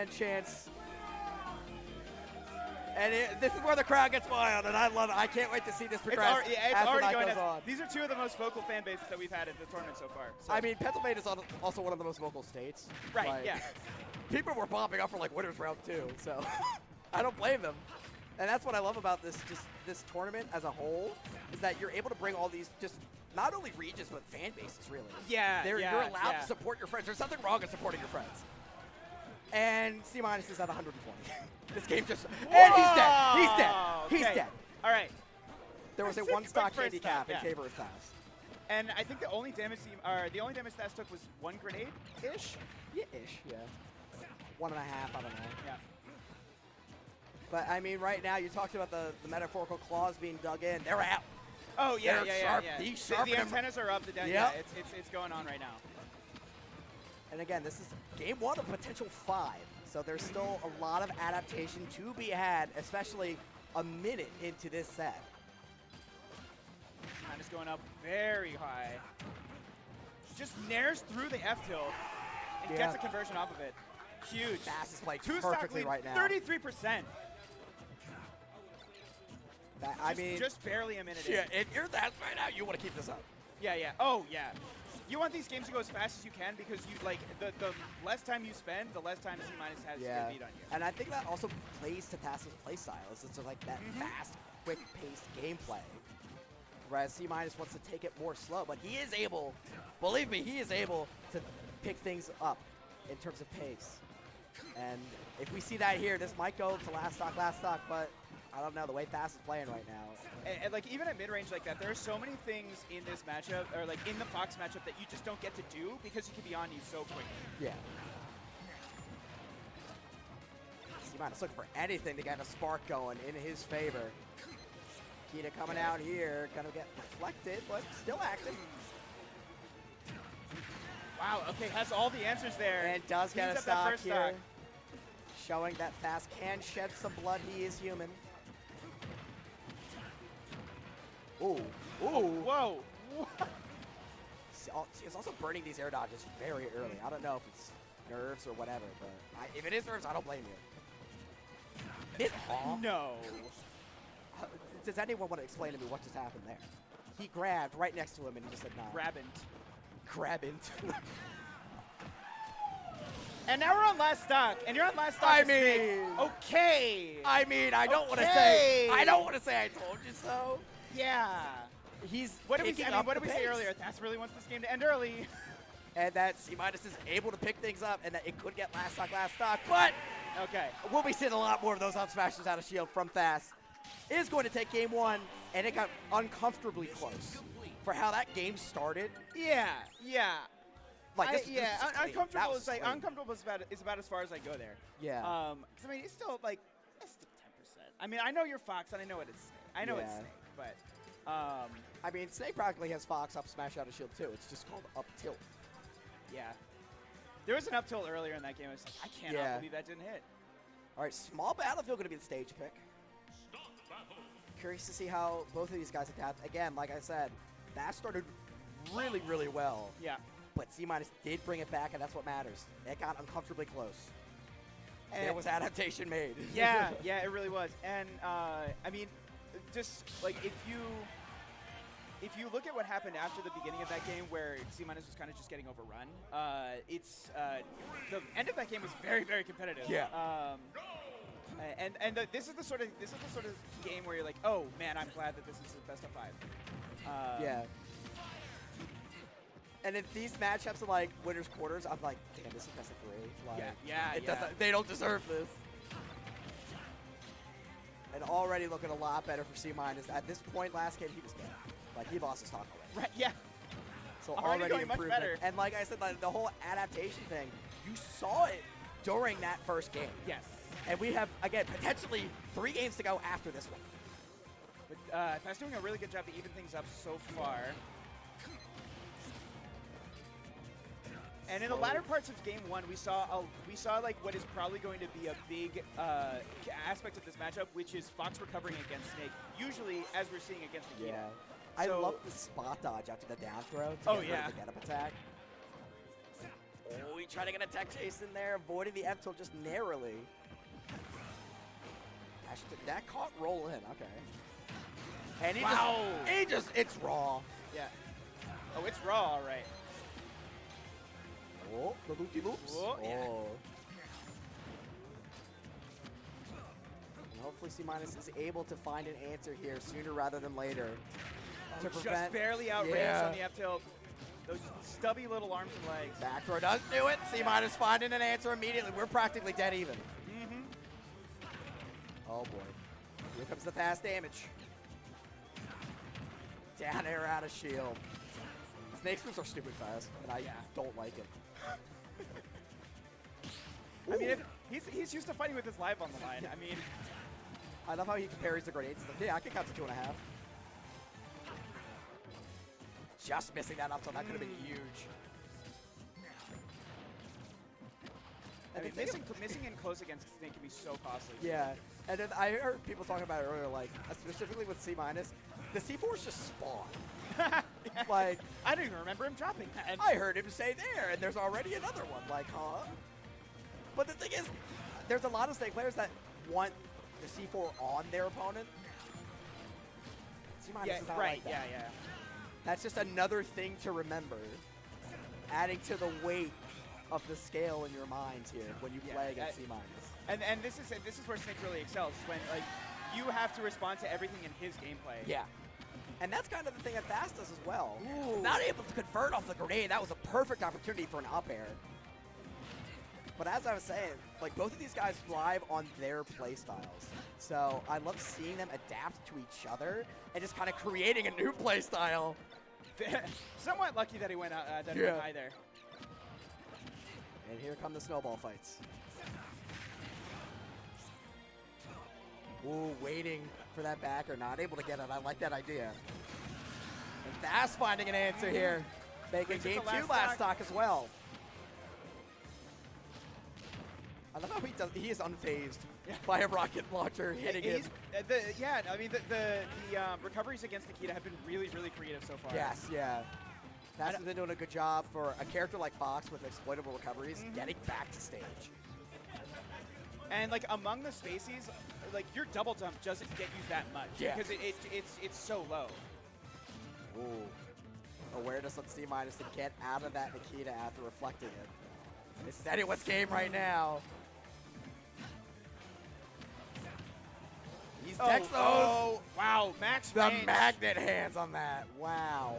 fan chants. And this is where the crowd gets wild, and I love it. I can't wait to see this progress It's already going on. These are two of the most vocal fan bases that we've had in the tournament so far. So. I mean, Pennsylvania is also one of the most vocal states. Right, like, yeah. People were popping up for like winners round 2, so I don't blame them. And that's what I love about this tournament as a whole, is that you're able to bring all these just not only regions but fan bases, really. Yeah, You're allowed to support your friends. There's nothing wrong with supporting your friends. And C- is at 120. This game just and he's dead. He's dead. Okay. He's dead. All right. There was a Quick one-stock first handicap in yeah. favor of Thass. And I think the only damage Thass took was 1 grenade-ish. Yeah, yeah. 1.5. I don't know. Yeah. But I mean, right now you talked about the metaphorical claws being dug in. They're out. Oh yeah, They're yeah. These sharp. The antennas are up. Yeah, it's going on right now. And again, this is game 1 of potential 5. So there's still a lot of adaptation to be had, especially a minute into this set. Is going up very high. Just nairs through the F tilt and gets a conversion off of it. Huge. Thass is playing 2-stock perfectly lead, right now. 33%. I mean, just barely a minute in. Yeah, if you're Thass right now, you want to keep this up. Yeah, yeah. Oh, yeah. You want these games to go as fast as you can because you like the less time you spend, the less time C- has to get beat on you. And I think that also plays to Thass's play style. It's just like that fast, quick-paced gameplay. Whereas C- wants to take it more slow, but he is able, believe me, he is able to pick things up in terms of pace. And if we see that here, this might go to last stock, but I don't know, the way Thass is playing right now. And like even at mid-range like that, there are so many things in this matchup, or like in the Fox matchup, that you just don't get to do because he can be on you so quickly. Yeah. C- looking for anything to get a spark going in his favor. Kita coming out here, gonna get reflected, but still active. Wow, okay, has all the answers there. And does get He's a at that stock first here. stock. Showing that Thass can shed some blood, he is human. Ooh, ooh. Whoa. He's also burning these air dodges very early. I don't know if it's nerves or whatever, but if it is nerves, I don't blame you. No. Does anyone want to explain to me what just happened there? He grabbed right next to him and he just said, nah. Grabbing. And now we're on last stock, and you're on last stock. I mean, okay. I mean, I don't want to say I told you so. Yeah. What did we say earlier? Thass really wants this game to end early. And that C- is able to pick things up, and that it could get last stock, but okay, we'll be seeing a lot more of those up smashes out of shield from Thass. It is going to take game 1, and it got uncomfortably close for how that game started. Yeah. Like uncomfortable is about as far as I go there. Yeah. 'Cause I mean, it's still 10%. I mean, I know you're Fox, and I know it's Snake, but I mean, Snake practically has Fox up smash out of shield too. It's just called up tilt. yeah. There was an up tilt earlier in that game. I was like, I cannot believe that didn't hit. All right, small battlefield going to be the stage pick. Curious to see how both of these guys adapt. Again, like I said, that started really, really well. Yeah. But C- did bring it back, and that's what matters. It got uncomfortably close. And there was adaptation made. Yeah, it really was. And I mean, just like if you look at what happened after the beginning of that game, where C- was kind of just getting overrun, the end of that game was very, very competitive. Yeah. This is the sort of game where you're like, oh man, I'm glad that this is the best of 5. Yeah. And if these matchups are like winners quarters, I'm like, damn, this is best of 3. Like, yeah. They don't deserve this. And already looking a lot better for C-. At this point last game, he was dead. Like, he lost his stock already. Right, yeah. So already going much better. And like I said, like, the whole adaptation thing, you saw it during that first game. Yes. And we have, again, potentially 3 games to go after this one. But Thass doing a really good job to even things up so far. And in the latter parts of game 1, we saw like what is probably going to be a big aspect of this matchup, which is Fox recovering against Snake. Usually, as we're seeing against Nikita. Yeah. I love the spot dodge after the down throw to get rid of the get-up attack. Oh, he trying to get a tech chase in there, avoiding the F tilt just narrowly. That caught roll in, okay. And he it's raw. Yeah. Oh, it's raw, all right. Oh, the loopy-loops. Oh, yeah. And hopefully C- is able to find an answer here sooner rather than later. To Just prevent, barely outraised on the F tilt. Those stubby little arms and legs. Back throw does do it. C- finding an answer immediately. We're practically dead even. Oh boy. Here comes the fast damage. Down air out of shield. Snake's moves are stupid fast, and I don't like it. I mean, he's used to fighting with his life on the line. I mean, I love how he parries the grenades. Yeah, I can count to 2.5. Just missing that up, so that could have been huge. I mean, missing in close against Snake can be so costly. Yeah, and then I heard people talking about it earlier, like specifically with C-, the C4s just spawn. Like, I don't even remember him dropping that. I heard him say there, and there's already another one. Like, huh? But the thing is, there's a lot of Snake players that want the C4 on their opponent. C- is not like that. Yeah. That's just another thing to remember, adding to the weight of the scale in your minds here when you play against C-. And this is where Snake really excels, when like you have to respond to everything in his gameplay. Yeah. And that's kind of the thing that Thass does as well. Ooh. Not able to convert off the grenade. That was a perfect opportunity for an up air. But as I was saying, like, both of these guys thrive on their play styles. So I love seeing them adapt to each other and just kind of creating a new play style. Somewhat lucky that he went high there. And here come the snowball fights. Ooh, waiting for that backer, not able to get it. I like that idea. And Thass finding an answer here. Making game 2 last stock as well. I love how he is unfazed by a rocket launcher hitting him. I mean, the recoveries against Nikita have been really, really creative so far. Yes, yeah. Thass has been doing a good job for a character like Fox with exploitable recoveries, getting back to stage. And like among the spacies, like your double jump doesn't get you that much because it's so low. Ooh. Awareness on C- to get out of that Nikita after reflecting it. This is anyone's game right now. He's text those. Oh, wow, max The range. magnet hands on that. Wow.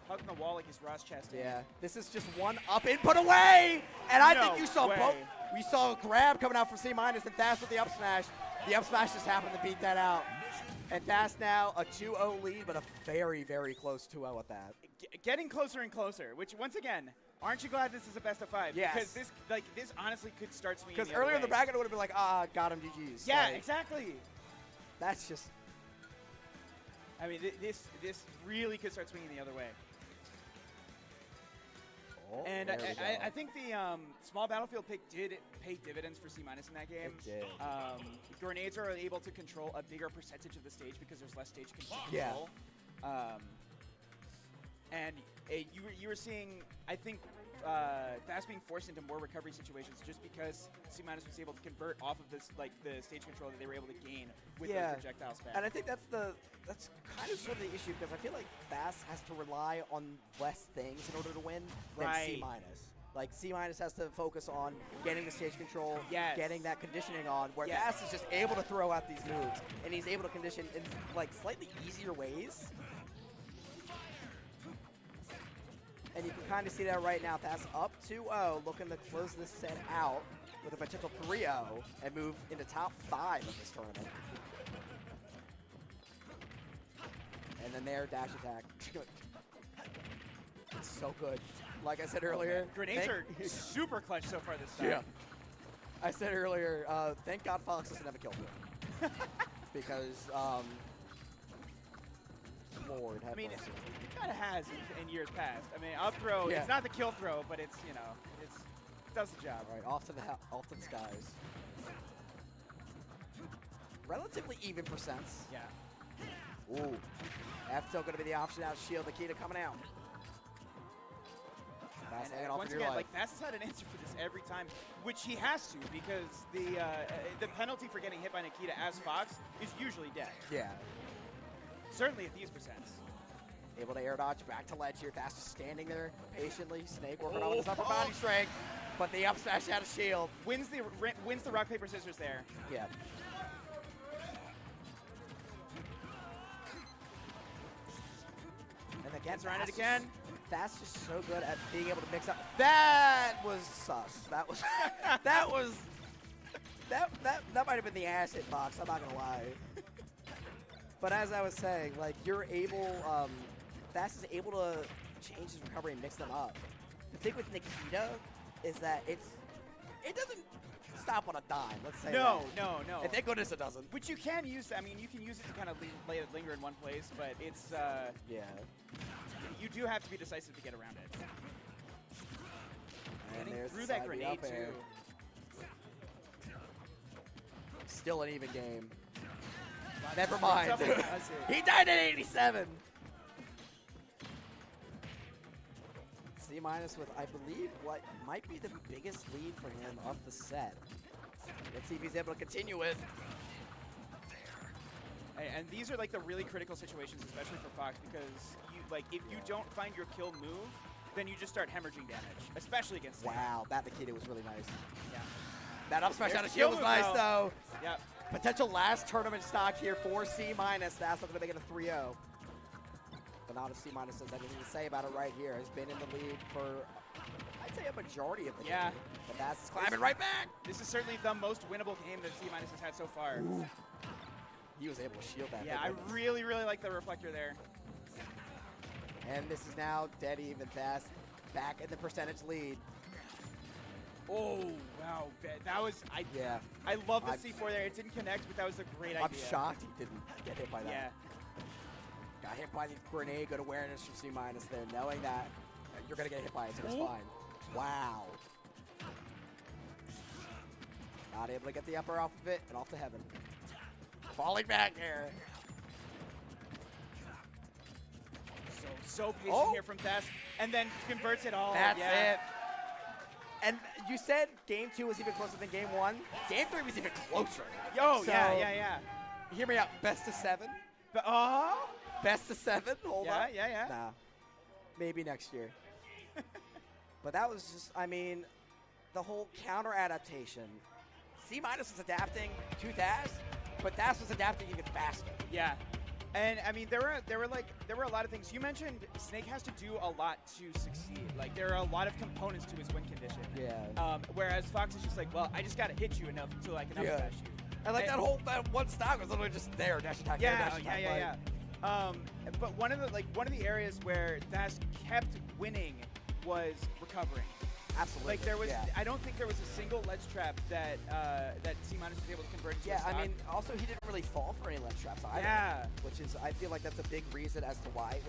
Hugging the wall like he's Ross Chastain. Yeah, this is just one up input away, and I No think you saw way. both. We saw a grab coming out from C- and Thass with the up smash. The up smash just happened to beat that out. And Thass now a 2-0 lead, but a very, very close 2-0 at that. Getting closer and closer, which once again, aren't you glad this is a best of 5? Yes. Because this honestly could start swinging. Because earlier in the bracket it would have been like, got him, GG's. Yeah, like, exactly. That's just. I mean, this really could start swinging the other way. Oh, And I think the small battlefield pick did pay dividends for C- in that game. It did. Grenades are able to control a bigger percentage of the stage because there's less stage control. Yeah. And you were seeing, I think, Thass being forced into more recovery situations just because C- was able to convert off of this, like the stage control that they were able to gain with those projectiles back. And I think that's kind of sort of the issue because I feel like Thass has to rely on less things in order to win than C-. Like C- has to focus on getting the stage control, getting that conditioning on, where Thass is just able to throw out these moves, and he's able to condition in like slightly easier ways. And you can kind of see that right now. Thass up 2-0, looking to close this set out with a potential 3-0 and move into top 5 of this tournament. And then there, dash attack. It's so good. Like I said earlier, Grenades are super clutch so far this time. Yeah. I said earlier, thank God Fox doesn't have a kill throw. Because, Lord have mercy. It kind of has in years past. I mean, up throw, it's not the kill throw, but it's, it does the job. All right, off to the skies. Relatively even percents. Yeah. Ooh. F still going to be the option out. Shield, Nikita coming out. Thass hanging And off once of your again, life. like Thass has had an answer for this every time, which he has to because the penalty for getting hit by Nikita as Fox is usually dead. Yeah. Certainly at these percents. Able to air dodge back to ledge here. Thass just standing there patiently. Snake working on his upper body strength, but the up smash out of shield. Wins the rock, paper, scissors there. Yeah. And again, Around it again. Thass just so good at being able to mix up. That was sus. That was that might have been the ass hitbox. I'm not gonna lie. But as I was saying, like you're able, Thass is able to change his recovery and mix them up. The thing with Nikita is that it doesn't stop on a dime. Let's say No. And thank goodness it doesn't. Which you can use. I mean, you can use it to kind of let it linger in one place, but it's Yeah. you do have to be decisive to get around it. And Getting there's through the that side B grenade up air. too. Still an even game. But Never it's mind. up and does it. He died at 87. C- with, I believe, what might be the biggest lead for him of the set. Let's see if he's able to continue with. And these are like the really critical situations, especially for Fox, because if you don't find your kill move, then you just start hemorrhaging damage, especially against Snake. Wow, that Nikita was really nice. Yeah. That up smash There's out of the shield kill was move, nice, though. Yep. Potential last tournament stock here for C-. That's looking to make it a 3-0. But now the C- has anything to say about it right here. Has been in the lead for, I'd say, a majority of the game. But that's climbing right back. This is certainly the most winnable game that C- has had so far. Ooh. He was able to shield that. Yeah, I really, really like the reflector there. And this is now dead even. Thass back in the percentage lead. Oh, wow. That was, Yeah. I love the C4 there. It didn't connect, but that was a great idea. I'm shocked he didn't get hit by that. Yeah. Got hit by the grenade. Good awareness from C- there, knowing that you're going to get hit by it, so it's fine. Wow. Not able to get the upper off of it, and off to heaven. Falling back here. So patient here from Thass, and then converts it all. That's it. And you said game 2 was even closer than game 1. Game 3 was even closer. Yo, So, yeah. Hear me out. Best of 7. But, Best of 7. Hold on. Yeah. Nah. Maybe next year. But that was just, I mean, the whole counter adaptation. C- was adapting to Thass, but Thass was adapting even faster. Yeah. And I mean, there were a lot of things. You mentioned Snake has to do a lot to succeed. Like there are a lot of components to his win condition. Yeah. Whereas Fox is just like, well, I just gotta hit you enough until I can up smash you. And like that one stock was literally just there, dash attack, there, dash attack. Yeah. But one of the areas where Thass kept winning was recovering. Absolutely. Like there was, I don't think there was a single ledge trap that C- was able to convert into a stock. I mean, also he didn't really fall for any ledge traps either. Yeah. Which is, I feel like that's a big reason as to why it was